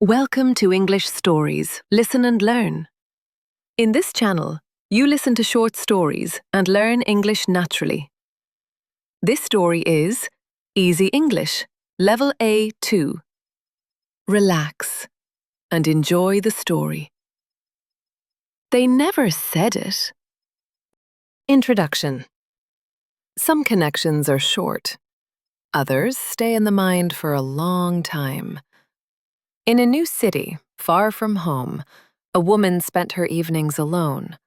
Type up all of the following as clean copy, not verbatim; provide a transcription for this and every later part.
Welcome to English Stories. Listen and learn. In this channel, you listen to short stories and learn English naturally. This story is Easy English, Level A2. Relax and enjoy the story. They never said it. Introduction. Some connections are short. Others stay in the mind for a long time. In a new city, far from home, a woman spent her evenings alone.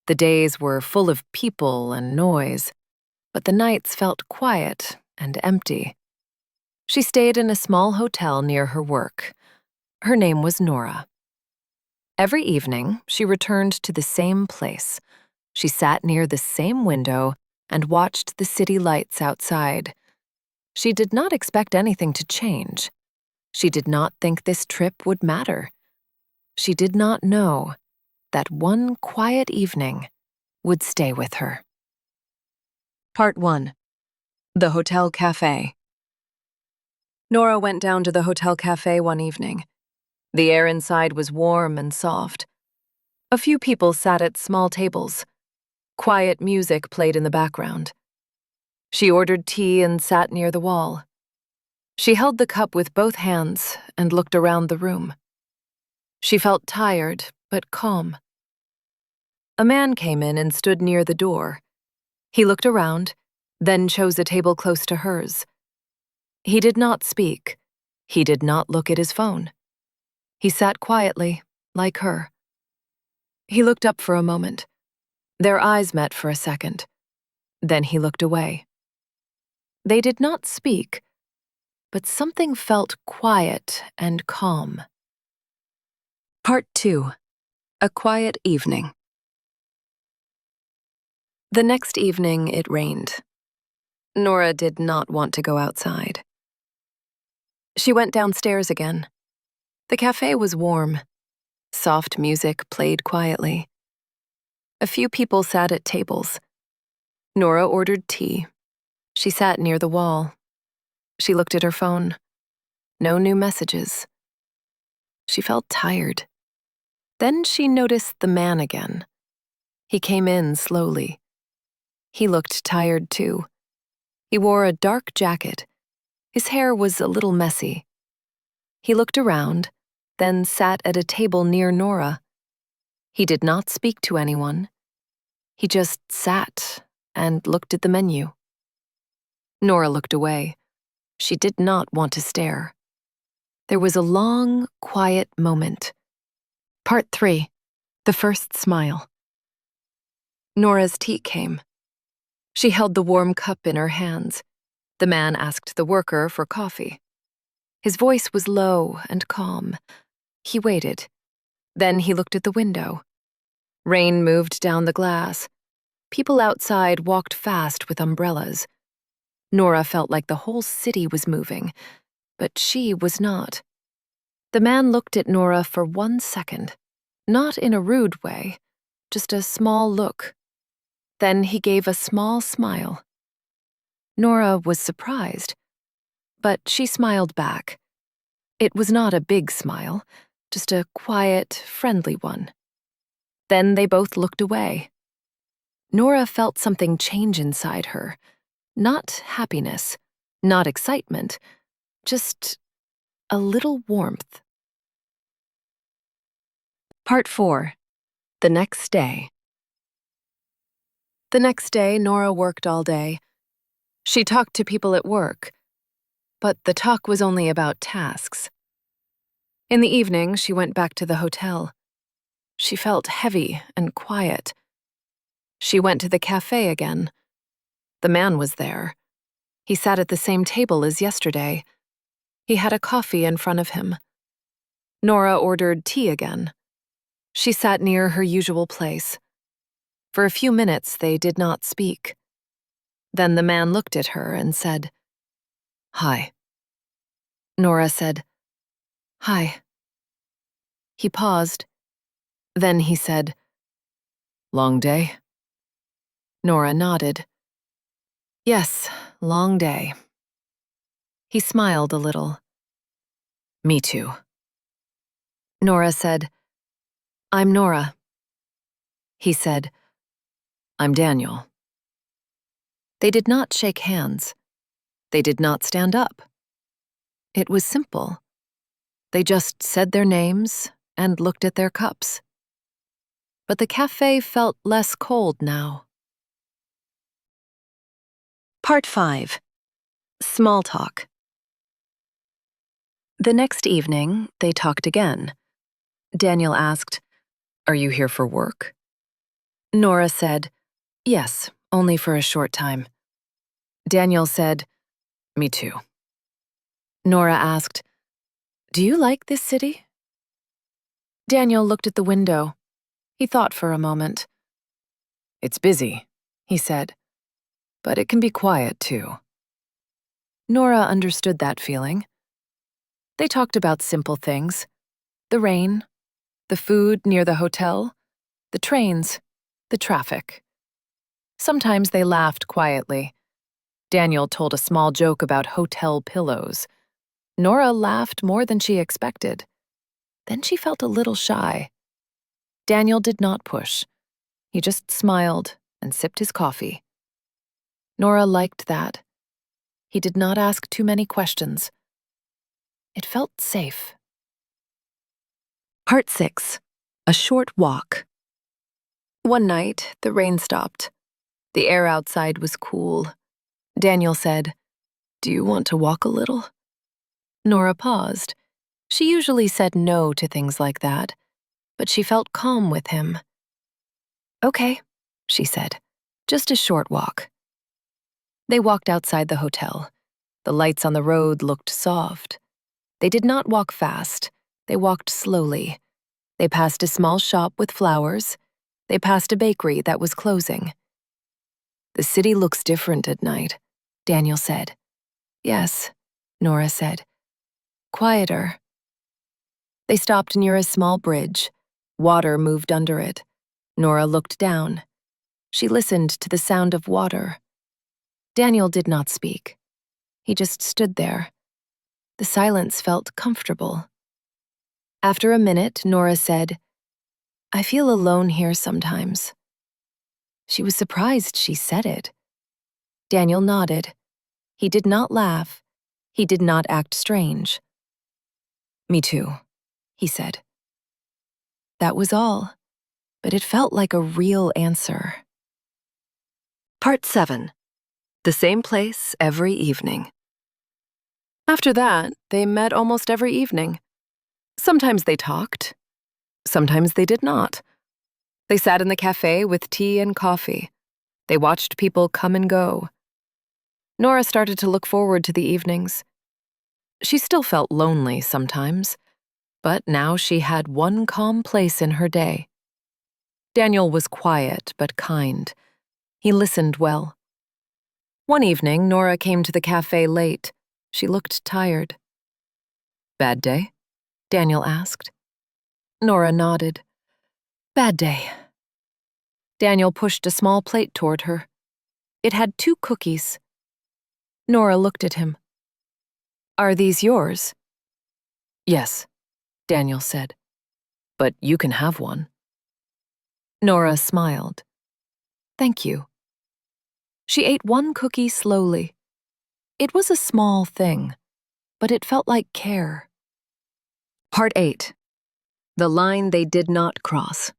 The days were full of people and noise, but the nights felt quiet and empty. She stayed in a small hotel near her work. Her name was Nora. Every evening, she returned to the same place. She sat near the same window and watched the city lights outside. She did not expect anything to change. She did not think this trip would matter. She did not know that one quiet evening would stay with her. Part 1. The Hotel Cafe. Nora went down to the hotel cafe one evening. The air inside was warm and soft. A few people sat at small tables. Quiet music played in the background. She ordered tea and sat near the wall. She held the cup with both hands and looked around the room. She felt tired, but calm. A man came in and stood near the door. He looked around, then chose a table close to hers. He did not speak. He did not look at his phone. He sat quietly, like her. He looked up for a moment. Their eyes met for a second. Then he looked away. They did not speak, but something felt quiet and calm. Part 2. A Quiet Evening. The next evening, it rained. Nora did not want to go outside. She went downstairs again. The cafe was warm. Soft music played quietly. A few people sat at tables. Nora ordered tea. She sat near the wall. She looked at her phone. No new messages. She felt tired. Then she noticed the man again. He came in slowly. He looked tired too. He wore a dark jacket. His hair was a little messy. He looked around, then sat at a table near Nora. He did not speak to anyone. He just sat and looked at the menu. Nora looked away. She did not want to stare. There was a long, quiet moment. Part 3. The First Smile. Nora's tea came. She held the warm cup in her hands. The man asked the worker for coffee. His voice was low and calm. He waited. Then he looked at the window. Rain moved down the glass. People outside walked fast with umbrellas. Nora felt like the whole city was moving, but she was not. The man looked at Nora for 1 second, not in a rude way, just a small look. Then he gave a small smile. Nora was surprised, but she smiled back. It was not a big smile, just a quiet, friendly one. Then they both looked away. Nora felt something change inside her. Not happiness, not excitement, just a little warmth. Part 4. The Next Day. The next day, Nora worked all day. She talked to people at work, but the talk was only about tasks. In the evening, she went back to the hotel. She felt heavy and quiet. She went to the cafe again. The man was there. He sat at the same table as yesterday. He had a coffee in front of him. Nora ordered tea again. She sat near her usual place. For a few minutes, they did not speak. Then the man looked at her and said, "Hi." Nora said, "Hi." He paused. Then he said, "Long day?" Nora nodded. "Yes, long day." He smiled a little. "Me too." Nora said, "I'm Nora." He said, "I'm Daniel." They did not shake hands. They did not stand up. It was simple. They just said their names and looked at their cups. But the cafe felt less cold now. Part 5. Small Talk. The next evening, they talked again. Daniel asked, "Are you here for work?" Nora said, "Yes, only for a short time." Daniel said, "Me too." Nora asked, "Do you like this city?" Daniel looked at the window. He thought for a moment. "It's busy," he said, "but it can be quiet too." Nora understood that feeling. They talked about simple things: the rain, the food near the hotel, the trains, the traffic. Sometimes they laughed quietly. Daniel told a small joke about hotel pillows. Nora laughed more than she expected. Then she felt a little shy. Daniel did not push. He just smiled and sipped his coffee. Nora liked that. He did not ask too many questions. It felt safe. Part 6. A Short Walk. One night, the rain stopped. The air outside was cool. Daniel said, "Do you want to walk a little?" Nora paused. She usually said no to things like that, but she felt calm with him. "Okay," she said, "just a short walk." They walked outside the hotel. The lights on the road looked soft. They did not walk fast. They walked slowly. They passed a small shop with flowers. They passed a bakery that was closing. "The city looks different at night," Daniel said. "Yes," Nora said. "Quieter." They stopped near a small bridge. Water moved under it. Nora looked down. She listened to the sound of water. Daniel did not speak. He just stood there. The silence felt comfortable. After a minute, Nora said, "I feel alone here sometimes." She was surprised she said it. Daniel nodded. He did not laugh. He did not act strange. "Me too," he said. That was all, but it felt like a real answer. Part 7. The same place every evening. After that, they met almost every evening. Sometimes they talked. Sometimes they did not. They sat in the cafe with tea and coffee. They watched people come and go. Nora started to look forward to the evenings. She still felt lonely sometimes, but now she had one calm place in her day. Daniel was quiet but kind. He listened well. One evening, Nora came to the cafe late. She looked tired. "Bad day?" Daniel asked. Nora nodded. "Bad day." Daniel pushed a small plate toward her. It had 2 cookies. Nora looked at him. "Are these yours?" "Yes," Daniel said. "But you can have one." Nora smiled. "Thank you." She ate 1 cookie slowly. It was a small thing, but it felt like care. Part 8. The Line They Did Not Cross.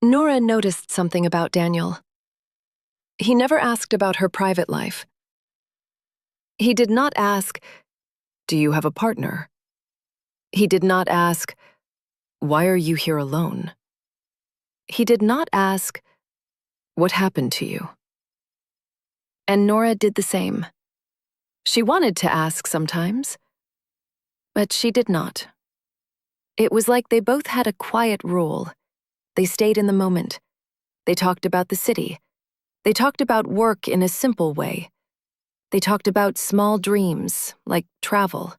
Nora noticed something about Daniel. He never asked about her private life. He did not ask, "Do you have a partner?" He did not ask, "Why are you here alone?" He did not ask, "What happened to you?" And Nora did the same. She wanted to ask sometimes, but she did not. It was like they both had a quiet rule. They stayed in the moment. They talked about the city. They talked about work in a simple way. They talked about small dreams, like travel.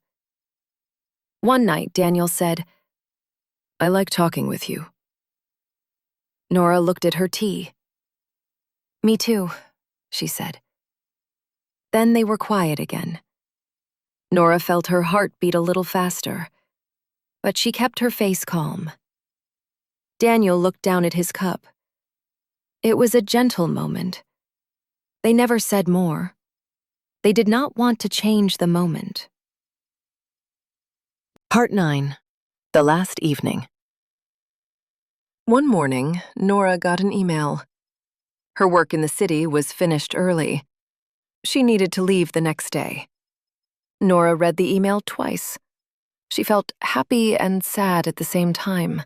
One night, Daniel said, "I like talking with you." Nora looked at her tea. "Me too," she said. Then they were quiet again. Nora felt her heart beat a little faster. but she kept her face calm. Daniel looked down at his cup. It was a gentle moment. They never said more. They did not want to change the moment. Part 9. The Last Evening. One morning, Nora got an email. Her work in the city was finished early. She needed to leave the next day. Nora read the email twice. She felt happy and sad at the same time.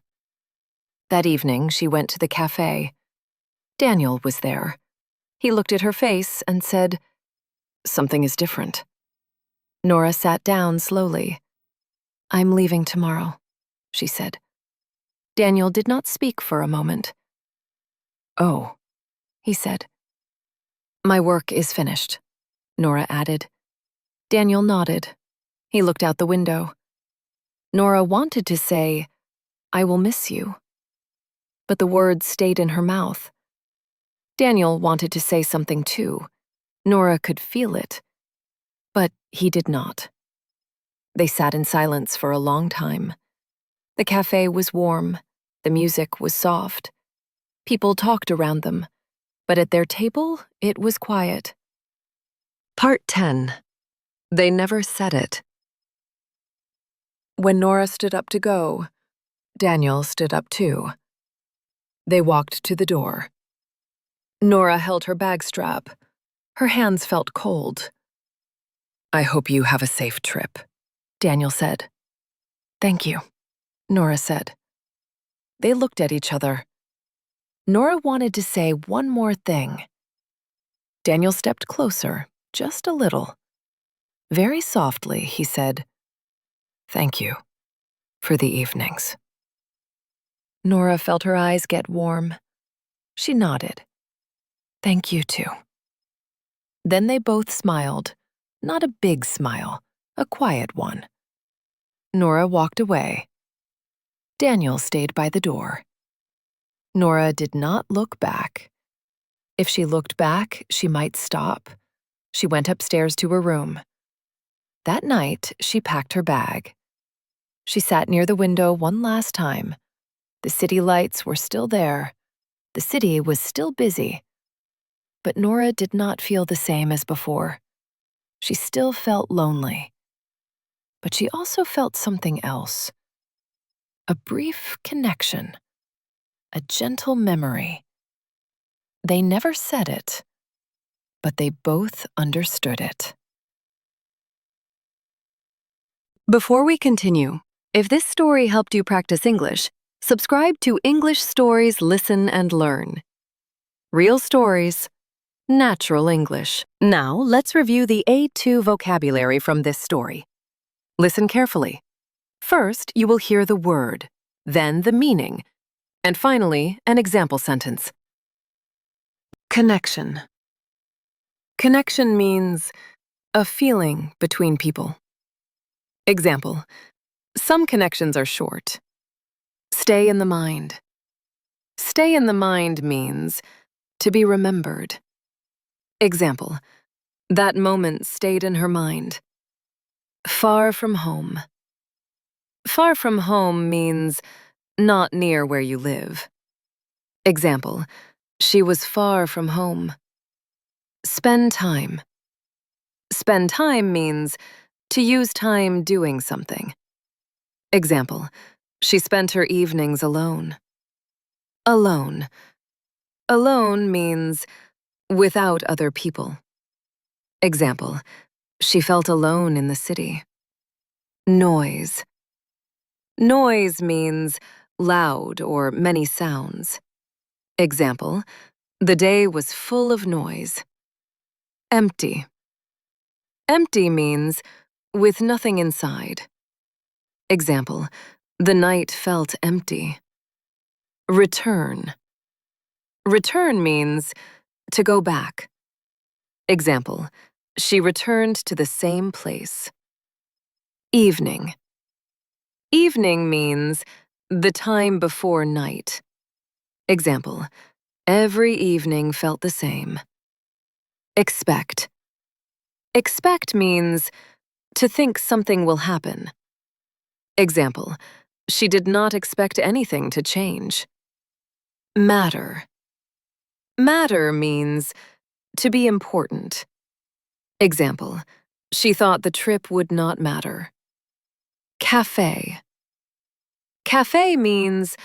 That evening, she went to the cafe. Daniel was there. He looked at her face and said, "Something is different." Nora sat down slowly. "I'm leaving tomorrow," she said. Daniel did not speak for a moment. "Oh," he said. "My work is finished," Nora added. Daniel nodded. He looked out the window. Nora wanted to say, "I will miss you," but the words stayed in her mouth. Daniel wanted to say something too. Nora could feel it, but he did not. They sat in silence for a long time. The cafe was warm. The music was soft. People talked around them, but at their table, it was quiet. Part 10. They never said it. When Nora stood up to go, Daniel stood up too. They walked to the door. Nora held her bag strap. Her hands felt cold. "I hope you have a safe trip," Daniel said. "Thank you," Nora said. They looked at each other. Nora wanted to say one more thing. Daniel stepped closer, just a little. Very softly, he said, "Thank you for the evenings." Nora felt her eyes get warm. She nodded. "Thank you too." Then they both smiled, not a big smile, a quiet one. Nora walked away. Daniel stayed by the door. Nora did not look back. If she looked back, she might stop. She went upstairs to her room. That night, she packed her bag. She sat near the window one last time. The city lights were still there. The city was still busy. But Nora did not feel the same as before. She still felt lonely. But she also felt something else. A brief connection. A gentle memory. They never said it, but they both understood it. Before we continue, if this story helped you practice English, subscribe to English Stories Listen and Learn. Real stories, natural English. Now, let's review the A2 vocabulary from this story. Listen carefully. First, you will hear the word, then the meaning, and finally, an example sentence. Connection. Connection means a feeling between people. Example, some connections are short. Stay in the mind. Stay in the mind means to be remembered. Example, that moment stayed in her mind. Far from home. Far from home means not near where you live. Example, she was far from home. Spend time. Spend time means to use time doing something. Example, she spent her evenings alone. Alone. Alone means without other people. Example, she felt alone in the city. Noise. Noise means loud or many sounds. Example, the day was full of noise. Empty. Empty means with nothing inside. Example, the night felt empty. Return. Return means to go back. Example, she returned to the same place. Evening. Evening means the time before night. Example, every evening felt the same. Expect. Expect means to think something will happen. Example, She did not expect anything to change. Matter. Matter means to be important. Example, she thought the trip would not matter. Cafe. Cafe means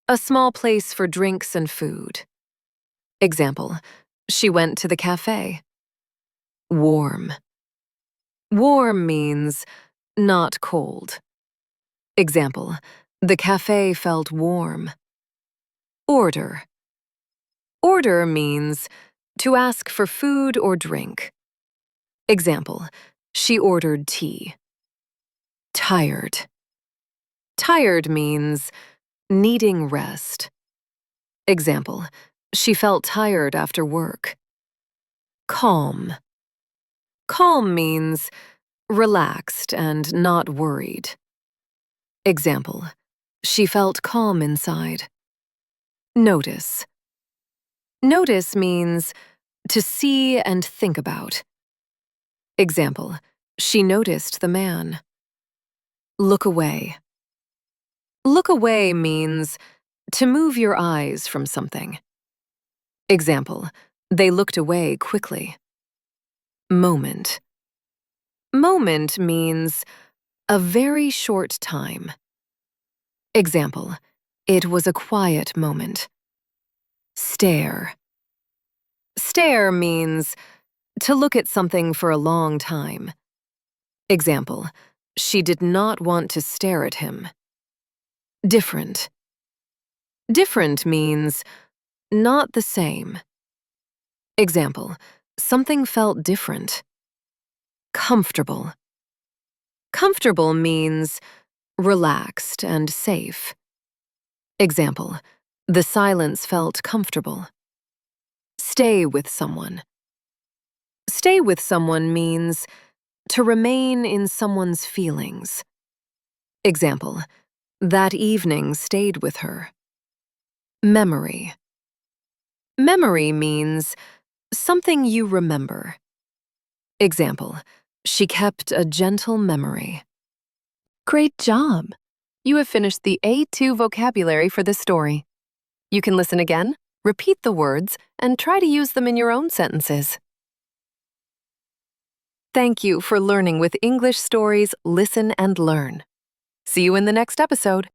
a small place for drinks and food. Example, she went to the cafe. Warm. Warm means not cold. Example, the cafe felt warm. Order. Order means to ask for food or drink. Example, she ordered tea. Tired. Tired means needing rest. Example, she felt tired after work. Calm. Calm means relaxed and not worried. Example, she felt calm inside. Notice. Notice means to see and think about. Example, she noticed the man. Look away. Look away means to move your eyes from something. Example, they looked away quickly. Moment. Moment means a very short time. Example, it was a quiet moment. Stare. Stare means to look at something for a long time. Example, she did not want to stare at him. Different. Different means not the same. Example, something felt different. Comfortable. Comfortable means relaxed and safe. Example, the silence felt comfortable. Stay with someone. Stay with someone means to remain in someone's feelings. Example, that evening stayed with her. Memory. Memory means something you remember. Example, she kept a gentle memory. Great job! You have finished the A2 vocabulary for this story. You can listen again, repeat the words, and try to use them in your own sentences. Thank you for learning with English Stories Listen and Learn. See you in the next episode.